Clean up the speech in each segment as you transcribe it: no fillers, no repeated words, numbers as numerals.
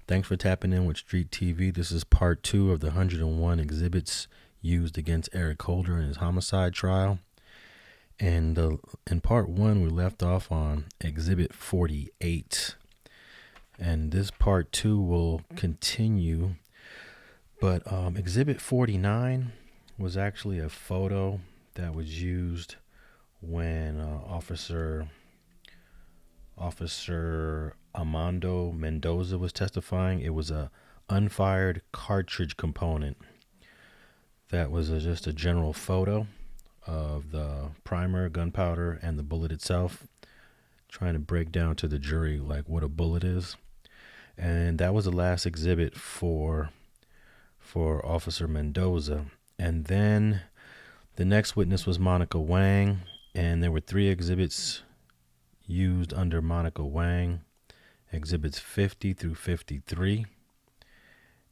Thanks for tapping in with Street TV. This is part 2 of the 101 exhibits used against Eric Holder in his homicide trial. And in part 1, we left off on exhibit 48. And this part 2 will continue. But exhibit 49 was actually a photo that was used when Officer Armando Mendoza was testifying. It was a unfired cartridge component that was just a general photo of the primer, gunpowder, and the bullet itself, trying to break down to the jury like what a bullet is. And that was the last exhibit for Officer Mendoza. And then the next witness was Monica Wang, and there were 3 exhibits used under Monica Wang, exhibits 50 through 53,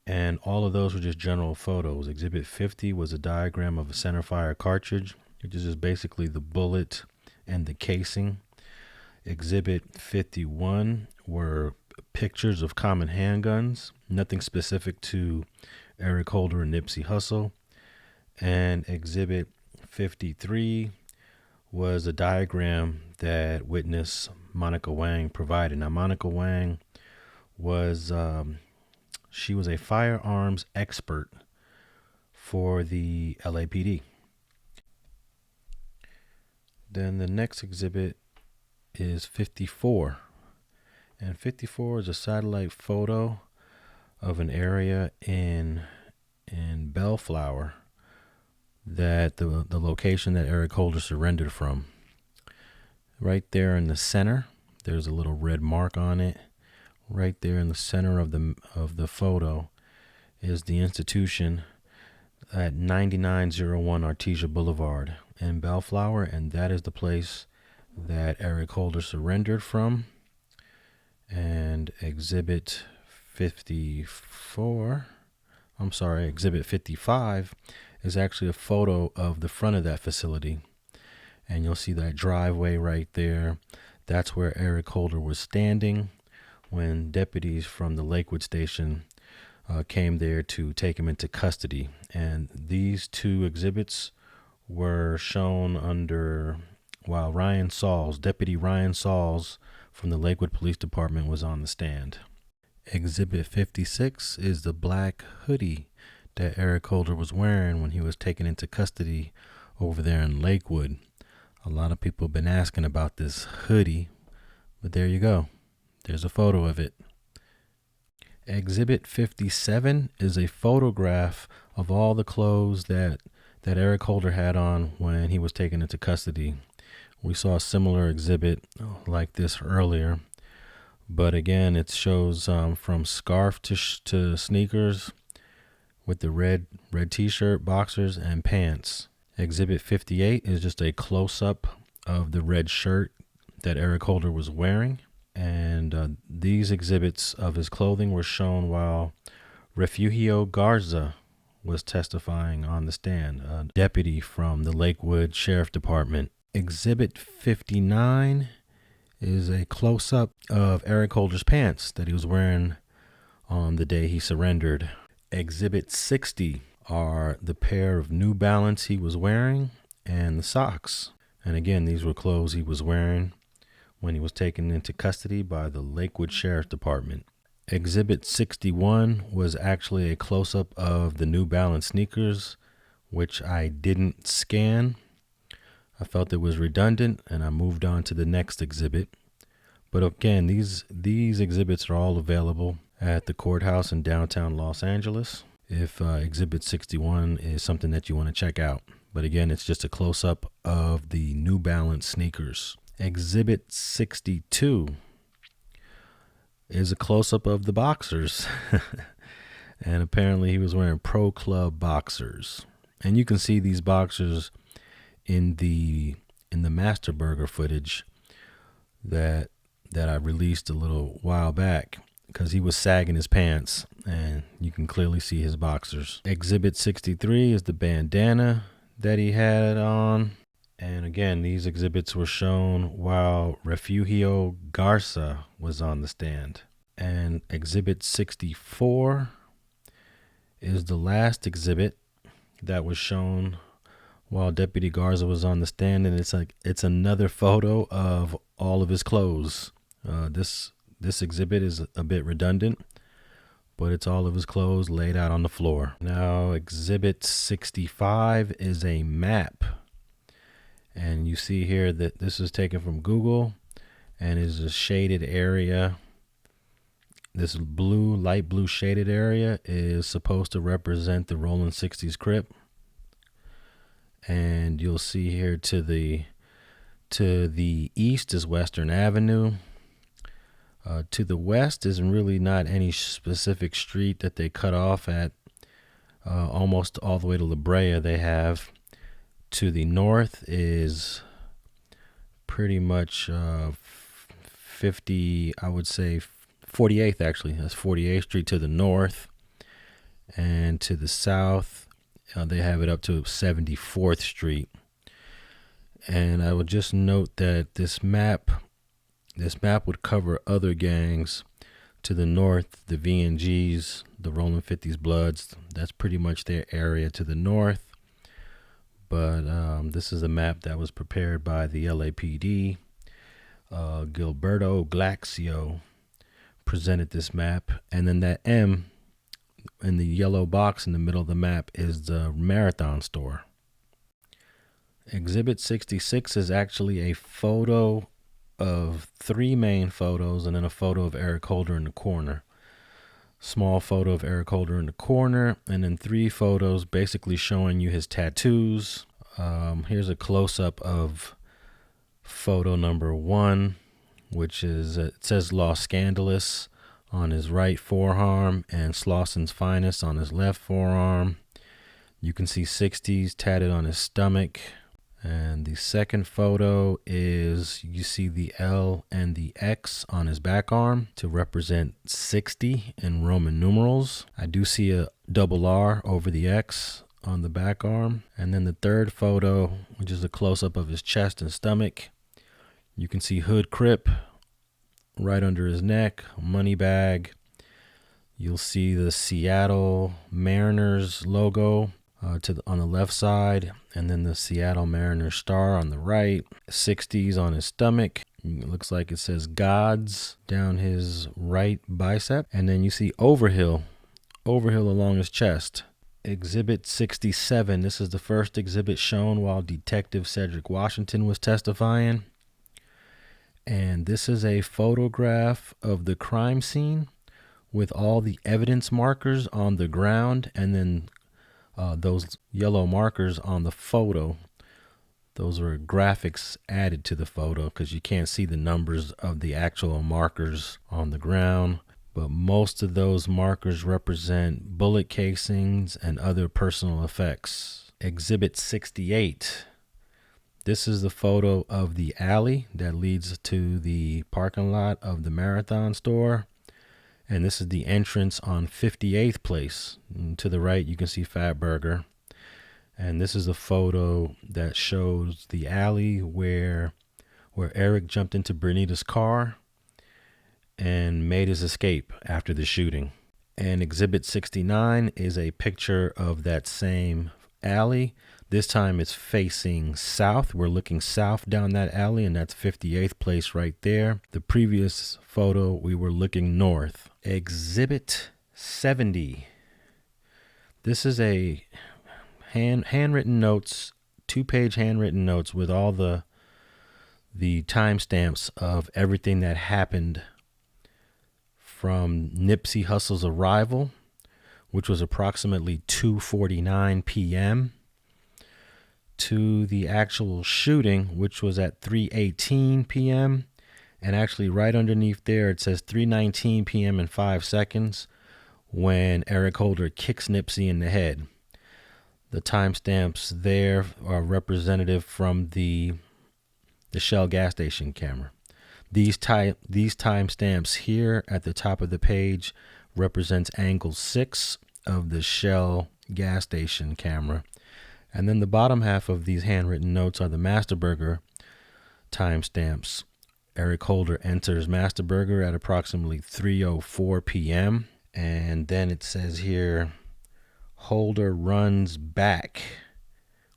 and all of those were just general photos. Exhibit 50 was a diagram of a centerfire cartridge, which is just basically the bullet and the casing. Exhibit 51 were pictures of common handguns, nothing specific to Eric Holder and Nipsey Hussle. And exhibit 53 was a diagram that witness Monica Wang provided. Now, Monica Wang was she was a firearms expert for the LAPD. Then the next exhibit is 54. And 54 is a satellite photo of an area in Bellflower, that the location that Eric Holder surrendered from. Right there in the center, there's a little red mark on it. Right there in the center of the photo is the institution at 9901 Artesia Boulevard in Bellflower, and that is the place that Eric Holder surrendered from. And exhibit 55 is actually a photo of the front of that facility. And you'll see that driveway right there. That's where Eric Holder was standing when deputies from the Lakewood station came there to take him into custody. And these 2 exhibits were shown while Deputy Ryan Sauls from the Lakewood Police Department was on the stand. Exhibit 56 is the black hoodie that Eric Holder was wearing when he was taken into custody over there in Lakewood. A lot of people have been asking about this hoodie, but there you go. There's a photo of it. Exhibit 57 is a photograph of all the clothes that Eric Holder had on when he was taken into custody. We saw a similar exhibit like this earlier, but again, it shows from scarf to sneakers with the red t-shirt, boxers, and pants. Exhibit 58 is just a close-up of the red shirt that Eric Holder was wearing. And these exhibits of his clothing were shown while Refugio Garza was testifying on the stand, a deputy from the Lakewood Sheriff Department. Exhibit 59 is a close-up of Eric Holder's pants that he was wearing on the day he surrendered. Exhibit 60 are the pair of New Balance he was wearing and the socks. And again, these were clothes he was wearing when he was taken into custody by the Lakewood Sheriff Department. Exhibit 61 was actually a close-up of the New Balance sneakers, which I didn't scan. I felt it was redundant, and I moved on to the next exhibit. But again, these exhibits are all available at the courthouse in downtown Los Angeles if Exhibit 61 is something that you want to check out. But again, it's just a close-up of the New Balance sneakers. Exhibit 62 is a close-up of the boxers. And apparently he was wearing Pro Club boxers. And you can see these boxers in the Master Burger footage that I released a little while back, because he was sagging his pants and you can clearly see his boxers. Exhibit 63 is the bandana that he had on. And again, these exhibits were shown while Refugio Garza was on the stand. And Exhibit 64 is the last exhibit that was shown while Deputy Garza was on the stand, and it's another photo of all of his clothes. This exhibit is a bit redundant, but it's all of his clothes laid out on the floor. Now, Exhibit 65 is a map, and you see here that this is taken from Google and is a shaded area. This blue, light blue shaded area is supposed to represent the Rollin 60s Crip. And you'll see here to the east is Western Avenue. To the west is really not any specific street that they cut off at. Almost all the way to La Brea they have. To the north is pretty much 50, I would say 48th actually. That's 48th Street to the north. And to the south, they have it up to 74th Street. And I would just note that this map would cover other gangs to the north, the V&Gs, the Rollin 50s Bloods. That's pretty much their area to the north. But this is a map that was prepared by the LAPD. Gilberto Glaxio presented this map. And then that M in the yellow box in the middle of the map is the Marathon store. Exhibit 66 is actually a photo of 3 main photos and then a photo of Eric Holder in the corner. Small photo of Eric Holder in the corner, and then 3 photos basically showing you his tattoos. Here's a close-up of photo number 1, which is, it says Los Scandalous on his right forearm and Slosson's Finest on his left forearm. You can see 60s tatted on his stomach. And the second photo is you see the L and the X on his back arm to represent 60 in Roman numerals. I do see a double R over the X on the back arm. And then the third photo, which is a close-up of his chest and stomach. You can see Hood Crip right under his neck, money bag. You'll see the Seattle Mariners logo on the left side, and then the Seattle Mariners star on the right. 60s on his stomach. It looks like it says Gods down his right bicep. And then you see Overhill along his chest. Exhibit 67. This is the first exhibit shown while Detective Cedric Washington was testifying. And this is a photograph of the crime scene with all the evidence markers on the ground, and then those yellow markers on the photo. Those are graphics added to the photo because you can't see the numbers of the actual markers on the ground. But most of those markers represent bullet casings and other personal effects. Exhibit 68. This is the photo of the alley that leads to the parking lot of the Marathon store. And this is the entrance on 58th Place. And to the right, you can see Fat Burger. And this is a photo that shows the alley where Eric jumped into Bernita's car and made his escape after the shooting. And Exhibit 69 is a picture of that same alley. This time it's facing south. We're looking south down that alley, and that's 58th Place right there. The previous photo, we were looking north. Exhibit 70. This is a handwritten notes, 2-page handwritten notes with all the timestamps of everything that happened from Nipsey Hussle's arrival, which was approximately 2:49 p.m., to the actual shooting, which was at 3:18 p.m. And actually right underneath there, it says 3:19 p.m. and 5 seconds when Eric Holder kicks Nipsey in the head. The timestamps there are representative from the Shell gas station camera. These timestamps here at the top of the page represents angle 6 of the Shell gas station camera. And then the bottom half of these handwritten notes are the Master Burger timestamps. Eric Holder enters Master Burger at approximately 3:04 p.m. And then it says here, Holder runs back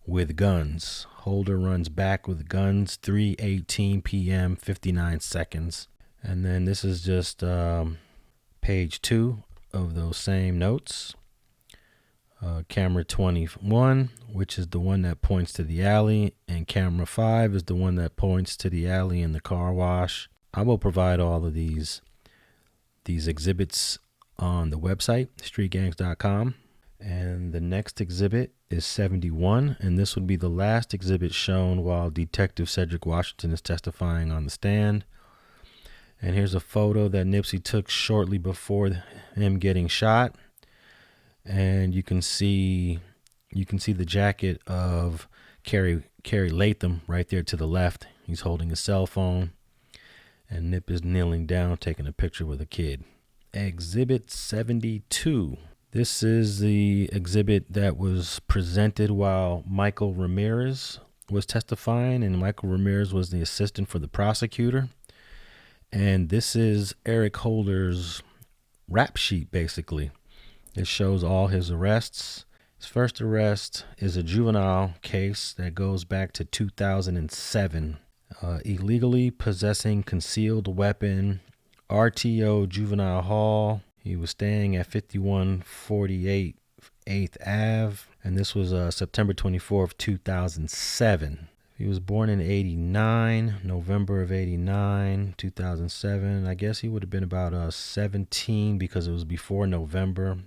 with guns. Holder runs back with guns, 3:18 p.m., 59 seconds. And then this is just page 2 of those same notes. Camera 21, which is the one that points to the alley, and camera 5 is the one that points to the alley in the car wash. I will provide all of these exhibits on the website, streetgangs.com. And the next exhibit is 71, and this would be the last exhibit shown while Detective Cedric Washington is testifying on the stand. And here's a photo that Nipsey took shortly before him getting shot. And you can see the jacket of Kerry Latham right there to the left. He's holding a cell phone, and Nip is kneeling down taking a picture with a kid. Exhibit 72. This is the exhibit that was presented while Michael Ramirez was testifying, and Michael Ramirez was the assistant for the prosecutor. And this is Eric Holder's rap sheet, basically. It shows all his arrests. His first arrest is a juvenile case that goes back to 2007. Illegally possessing concealed weapon, RTO Juvenile Hall. He was staying at 5148 8th Ave, and this was September 24th, 2007. He was born in 89, November of 89, 2007. I guess he would have been about 17 because it was before November.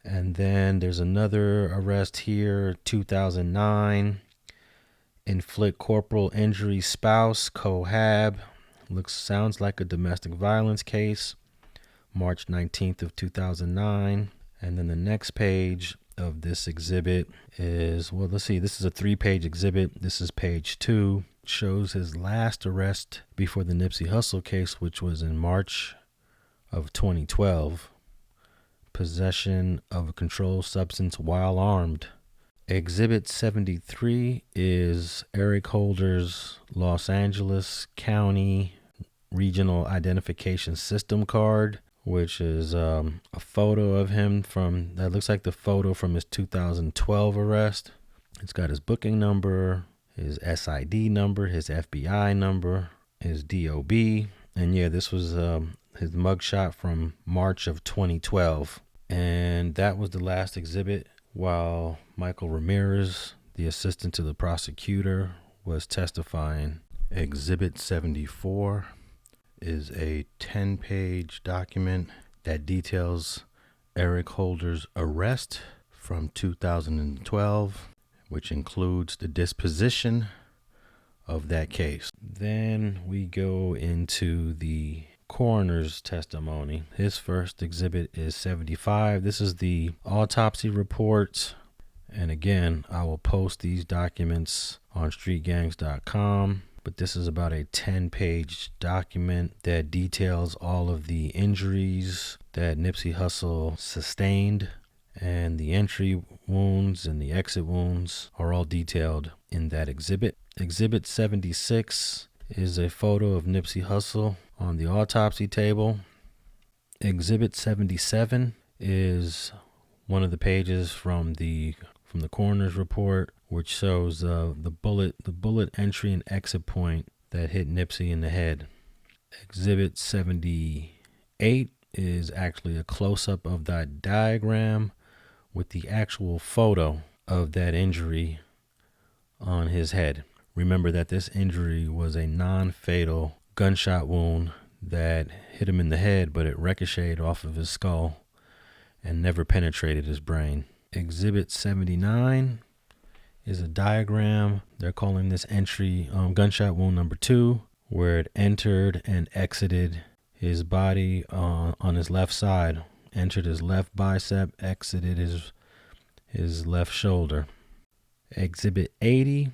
And then there's another arrest here, 2009. Inflict corporal injury spouse, cohab. Sounds like a domestic violence case. March 19th of 2009. And then the next page of this exhibit is, well, let's see, this is a 3-page exhibit. This is page 2. Shows his last arrest before the Nipsey Hussle case, which was in March of 2012. Possession of a controlled substance while armed. Exhibit 73 is Eric Holder's Los Angeles County Regional Identification System card, which is a photo of him that looks like the photo from his 2012 arrest. It's got his booking number, his SID number, his FBI number, his DOB, and yeah, this was his mugshot from March of 2012. And that was the last exhibit while Michael Ramirez, the assistant to the prosecutor, was testifying. Exhibit 74 is a 10-page document that details Eric Holder's arrest from 2012, which includes the disposition of that case. Then we go into the coroner's testimony. His first exhibit is 75. This is the autopsy report. And again, I will post these documents on streetgangs.com. But this is about a 10-page document that details all of the injuries that Nipsey Hussle sustained, and the entry wounds and the exit wounds are all detailed in that exhibit. Exhibit 76 is a photo of Nipsey Hussle on the autopsy table. Exhibit 77 is one of the pages from the coroner's report, which shows the bullet entry and exit point that hit Nipsey in the head. Exhibit 78 is actually a close-up of that diagram with the actual photo of that injury on his head. Remember that this injury was a non-fatal gunshot wound that hit him in the head, but it ricocheted off of his skull and never penetrated his brain. Exhibit 79 is a diagram. They're calling this entry gunshot wound number 2, where it entered and exited his body on his left side, entered his left bicep, exited his left shoulder. Exhibit 80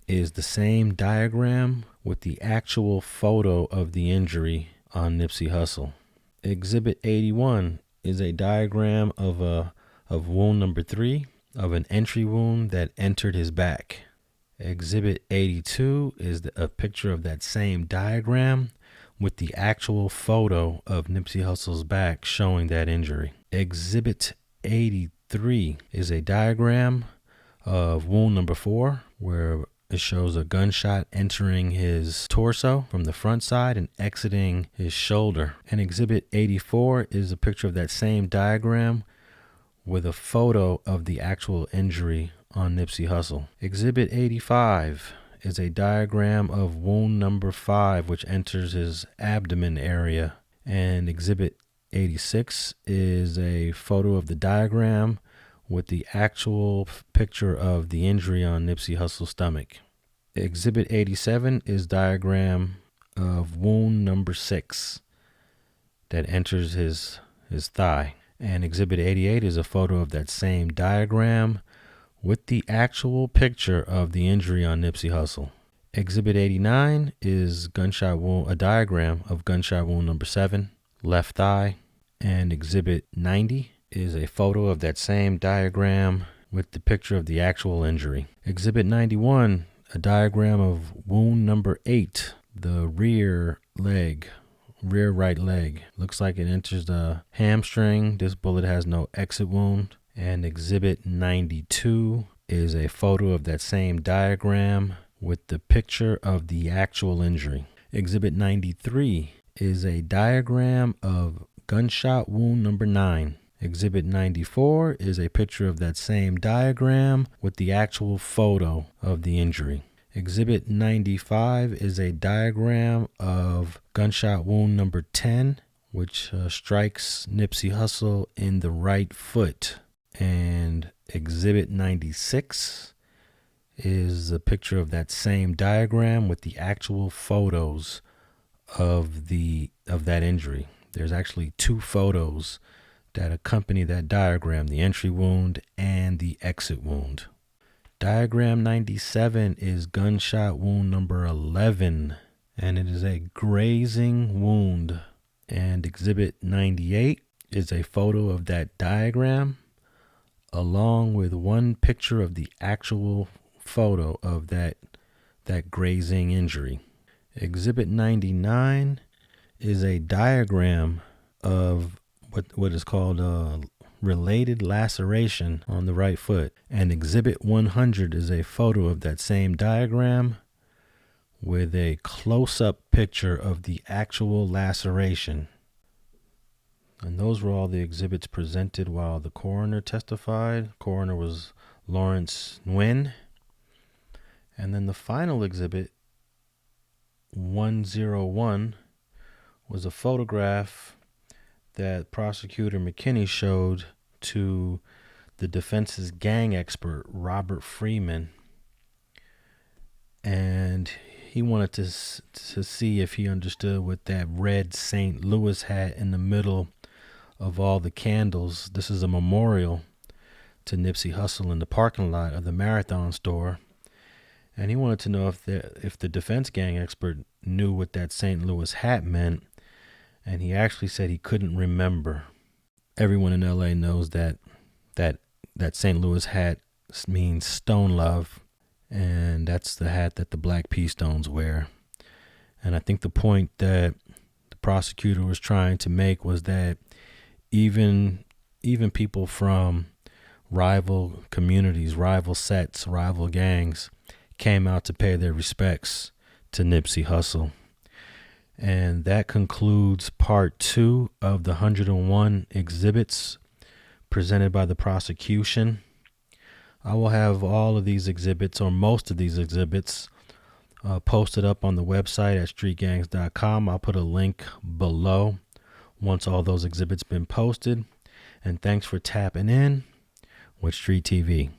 is the same diagram with the actual photo of the injury on Nipsey Hussle. Exhibit 81 is a diagram of wound number 3, of an entry wound that entered his back. Exhibit 82 is a picture of that same diagram with the actual photo of Nipsey Hussle's back showing that injury. Exhibit 83 is a diagram of wound number 4, where it shows a gunshot entering his torso from the front side and exiting his shoulder. And Exhibit 84 is a picture of that same diagram with a photo of the actual injury on Nipsey Hussle. Exhibit 85 is a diagram of wound number 5, which enters his abdomen area. And Exhibit 86 is a photo of the diagram with the actual picture of the injury on Nipsey Hussle's stomach. Exhibit 87 is diagram of wound number 6 that enters his thigh. And Exhibit 88 is a photo of that same diagram with the actual picture of the injury on Nipsey Hussle. Exhibit 89 is a diagram of gunshot wound number 7, left thigh. And Exhibit 90 is a photo of that same diagram with the picture of the actual injury. Exhibit 91, a diagram of wound number 8, the rear right leg. Looks like it enters the hamstring. This bullet has no exit wound. And Exhibit 92 is a photo of that same diagram with the picture of the actual injury. Exhibit 93 is a diagram of gunshot wound number 9. Exhibit 94 is a picture of that same diagram with the actual photo of the injury. Exhibit 95 is a diagram of gunshot wound number 10, which strikes Nipsey Hussle in the right foot. And Exhibit 96 is a picture of that same diagram with the actual photos of that injury. There's actually 2 photos that accompany that diagram, the entry wound and the exit wound. Diagram 97 is gunshot wound number 11, and it is a grazing wound. And Exhibit 98 is a photo of that diagram along with one picture of the actual photo of that grazing injury. Exhibit 99 is a diagram of what is called a related laceration on the right foot. And Exhibit 100 is a photo of that same diagram with a close-up picture of the actual laceration. And those were all the exhibits presented while the coroner testified. Coroner was Lawrence Nguyen. And then the final exhibit, 101, was a photograph that Prosecutor McKinney showed to the defense's gang expert, Robert Freeman. And he wanted to see if he understood what that red St. Louis hat in the middle of all the candles. This is a memorial to Nipsey Hussle in the parking lot of the Marathon store. And he wanted to know if the defense gang expert knew what that St. Louis hat meant. And he actually said he couldn't remember. Everyone in LA knows that St. Louis hat means stone love. And that's the hat that the Black P Stones wear. And I think the point that the prosecutor was trying to make was that even people from rival communities, rival sets, rival gangs came out to pay their respects to Nipsey Hussle. And that concludes part 2 of the 101 exhibits presented by the prosecution. I will have all of these exhibits, or most of these exhibits, posted up on the website at streetgangs.com. I'll put a link below once all those exhibits been posted. And thanks for tapping in with Street TV.